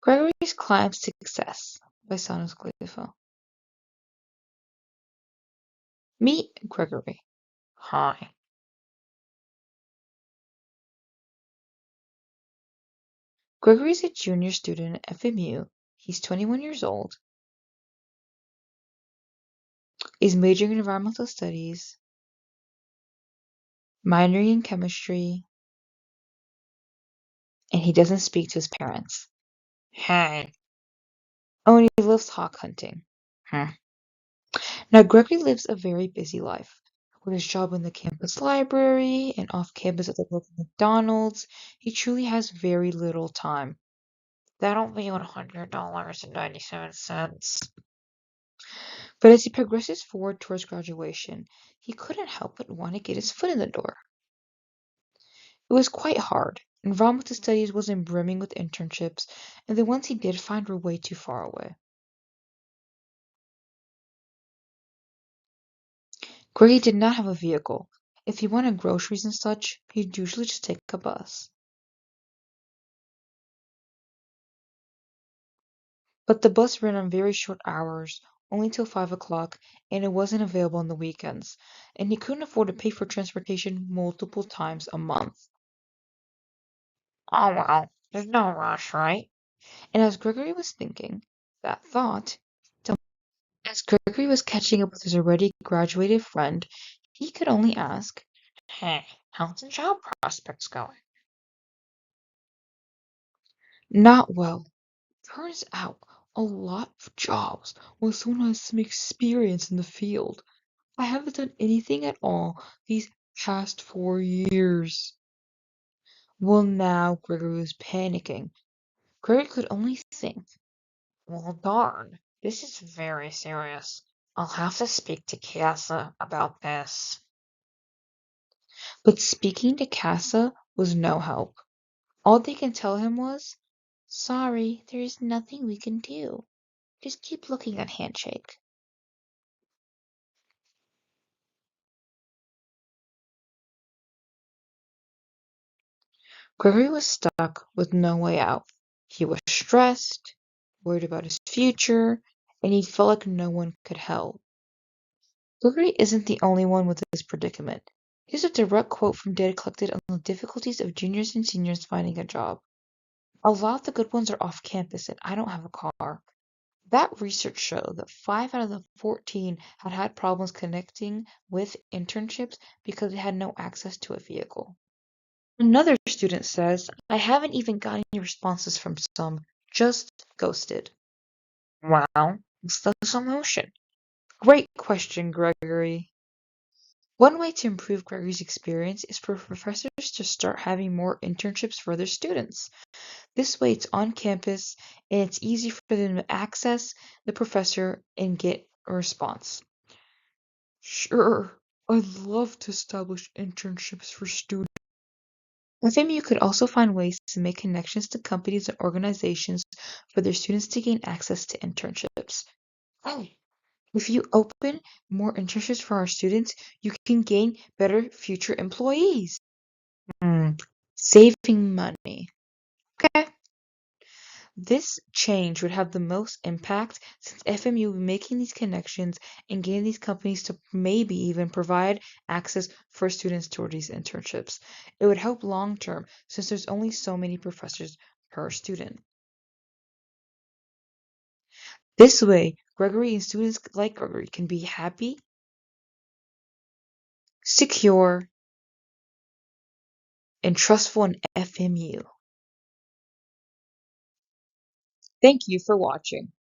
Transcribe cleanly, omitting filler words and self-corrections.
Gregory's Climb Success by Sonos Gleeful. Meet Gregory. Hi. Gregory's a junior student at FMU. He's 21 years old. He's majoring in environmental studies, minoring in chemistry, and he doesn't speak to his parents. Hey. Oh, and he loves hawk hunting. Hmm. Now, Gregory lives a very busy life. With his job in the campus library and off campus at the local McDonald's, he truly has very little time. That'll be $100.97. But as he progresses forward towards graduation, he couldn't help but want to get his foot in the door. It was quite hard. Environmental studies wasn't brimming with internships, and the ones he did find were way too far away. Gray did not have a vehicle. If he wanted groceries and such, he'd usually just take a bus. But the bus ran on very short hours, only till 5 o'clock, and it wasn't available on the weekends, and he couldn't afford to pay for transportation multiple times a month. Oh well, there's no rush, right? And as Gregory was thinking that thought, as Gregory was catching up with his already graduated friend, he could only ask, Hey, how's the job prospects going? Not well. Turns out a lot of jobs when someone has some experience in the field. I haven't done anything at all these past 4 years. Well, now Gregory was panicking. Gregory could only think, well, darn, this is very serious. I'll have to speak to Casa about this. But speaking to Casa was no help. All they can tell him was, Sorry, there is nothing we can do. Just keep looking at Handshake. Gregory was stuck with no way out. He was stressed, worried about his future, and he felt like no one could help. Gregory isn't the only one with this predicament. Here's a direct quote from data collected on the difficulties of juniors and seniors finding a job. A lot of the good ones are off campus, and I don't have a car. That research showed that 5 out of the 14 had problems connecting with internships because they had no access to a vehicle. Another student says, I haven't even gotten any responses from some, just ghosted. Wow, what's the solution? Great question, Gregory. One way to improve Gregory's experience is for professors to start having more internships for their students. This way it's on campus and it's easy for them to access the professor and get a response. Sure, I'd love to establish internships for students. FMU could also find ways to make connections to companies and organizations for their students to gain access to internships. Oh, if you open more internships for our students, you can gain better future employees. Hmm, saving money. Okay. This change would have the most impact since FMU will be making these connections and getting these companies to maybe even provide access for students toward these internships. It would help long term since there's only so many professors per student. This way, Gregory and students like Gregory can be happy, secure, and trustful in FMU. Thank you for watching.